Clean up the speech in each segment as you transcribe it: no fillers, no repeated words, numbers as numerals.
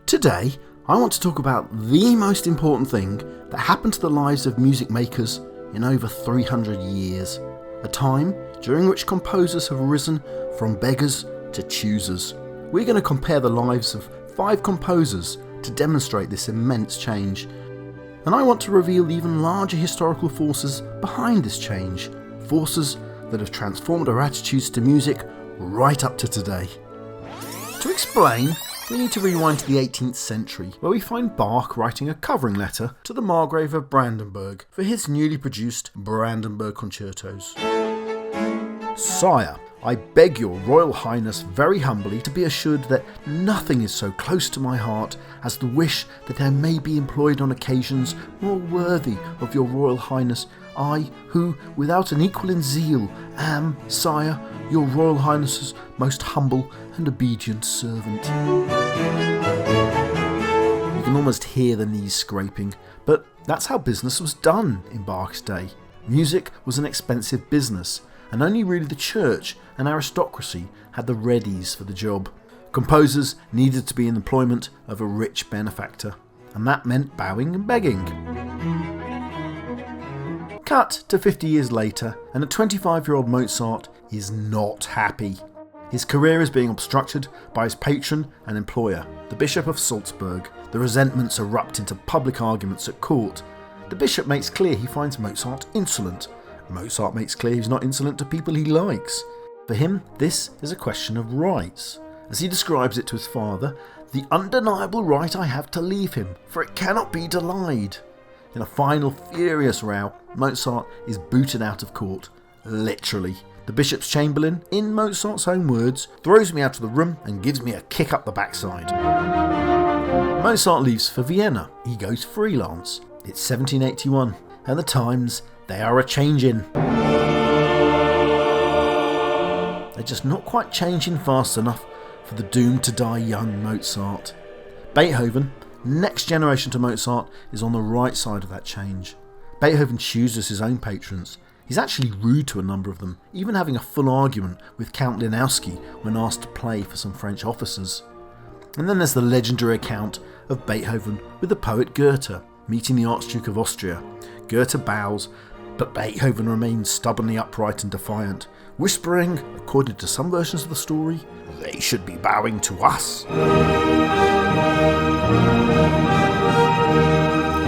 Today, I want to talk about the most important thing that happened to the lives of music makers in over 300 years. A time during which composers have risen from beggars to choosers. We're going to compare the lives of 5 composers to demonstrate this immense change. And I want to reveal the even larger historical forces behind this change. Forces that have transformed our attitudes to music right up to today. To explain, we need to rewind to the 18th century, where we find Bach writing a covering letter to the Margrave of Brandenburg for his newly produced Brandenburg concertos. Sire, I beg your Royal Highness very humbly to be assured that nothing is so close to my heart as the wish that I may be employed on occasions more worthy of your Royal Highness, I, who, without an equal in zeal, am, Sire, your Royal Highness's most humble and obedient servant. You can almost hear the knees scraping, but that's how business was done in Bach's day. Music was an expensive business, and only really the church and aristocracy had the readies for the job. Composers needed to be in employment of a rich benefactor, and that meant bowing and begging. Cut to 50 years later, and a 25-year-old Mozart is not happy. His career is being obstructed by his patron and employer, the Bishop of Salzburg. The resentments erupt into public arguments at court. The bishop makes clear he finds Mozart insolent. Mozart makes clear he's not insolent to people he likes. For him, this is a question of rights. As he describes it to his father, the undeniable right I have to leave him, for it cannot be denied. In a final furious row, Mozart is booted out of court. Literally. The bishop's chamberlain, in Mozart's own words, throws me out of the room and gives me a kick up the backside. Mozart leaves for Vienna. He goes freelance. It's 1781, and the times, they are a-changin'. They're just not quite changing fast enough for the doomed to die young Mozart. Beethoven, next generation to Mozart, is on the right side of that change. Beethoven chooses his own patrons. He's actually rude to a number of them, even having a full argument with Count Linowski when asked to play for some French officers. And then there's the legendary account of Beethoven with the poet Goethe, meeting the Archduke of Austria. Goethe bows, but Beethoven remains stubbornly upright and defiant, whispering, according to some versions of the story, they should be bowing to us.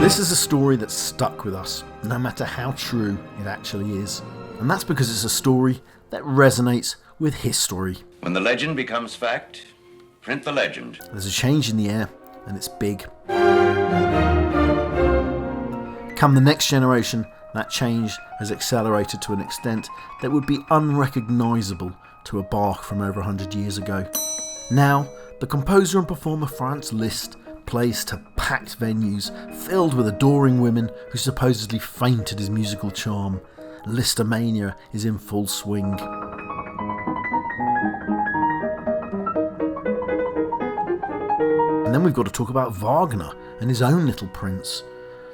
This is a story that's stuck with us, no matter how true it actually is. And that's because it's a story that resonates with history. When the legend becomes fact, print the legend. There's a change in the air, and it's big. Come the next generation, that change has accelerated to an extent that would be unrecognisable to a Bach from over 100 years ago. Now, the composer and performer Franz Liszt plays to packed venues filled with adoring women who supposedly faint at his musical charm. Lisztomania is in full swing. And then we've got to talk about Wagner and his own little prince.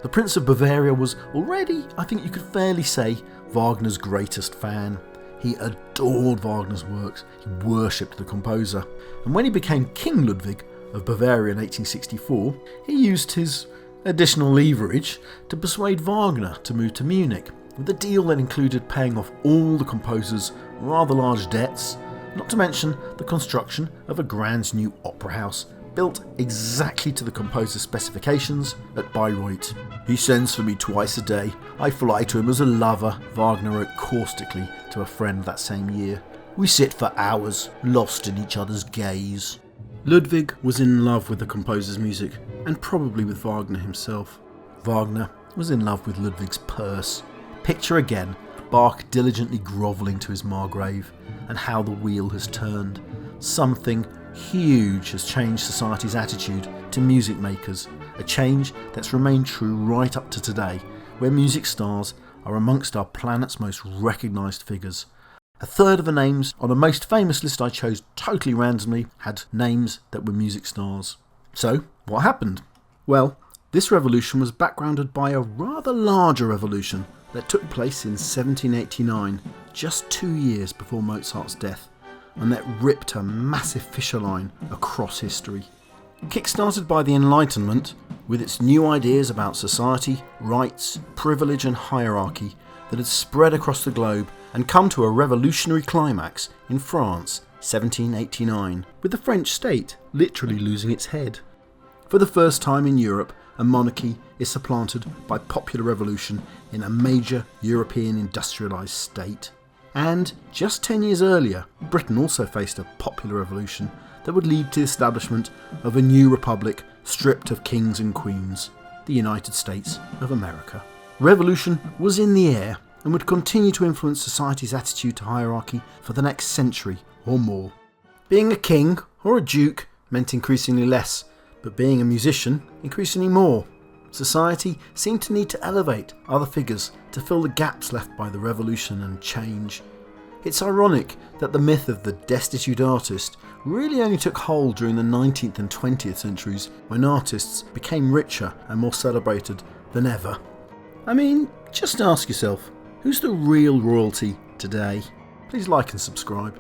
The Prince of Bavaria was already, I think you could fairly say, Wagner's greatest fan. He adored Wagner's works, he worshipped the composer. And when he became King Ludwig of Bavaria in 1864, he used his additional leverage to persuade Wagner to move to Munich, with a deal that included paying off all the composer's rather large debts, not to mention the construction of a grand new opera house built exactly to the composer's specifications at Bayreuth. He sends for me twice a day. I fly to him as a lover, Wagner wrote caustically to a friend that same year. We sit for hours, lost in each other's gaze. Ludwig was in love with the composer's music, and probably with Wagner himself. Wagner was in love with Ludwig's purse. Picture again Bach diligently grovelling to his Margrave, and how the wheel has turned. Something huge has changed society's attitude to music makers, a change that's remained true right up to today, where music stars are amongst our planet's most recognised figures. A third of the names on a most famous list I chose totally randomly had names that were music stars. So, what happened? Well, this revolution was backgrounded by a rather larger revolution that took place in 1789, just 2 years before Mozart's death, and that ripped a massive fissure line across history. Kick-started by the Enlightenment, with its new ideas about society, rights, privilege and hierarchy that had spread across the globe and come to a revolutionary climax in France, 1789, with the French state literally losing its head. For the first time in Europe, a monarchy is supplanted by popular revolution in a major European industrialised state. And just 10 years earlier, Britain also faced a popular revolution that would lead to the establishment of a new republic stripped of kings and queens, the United States of America. Revolution was in the air and would continue to influence society's attitude to hierarchy for the next century or more. Being a king or a duke meant increasingly less, but being a musician increasingly more. Society seemed to need to elevate other figures to fill the gaps left by the revolution and change. It's ironic that the myth of the destitute artist really only took hold during the 19th and 20th centuries, when artists became richer and more celebrated than ever. I mean, just ask yourself, who's the real royalty today? Please like and subscribe.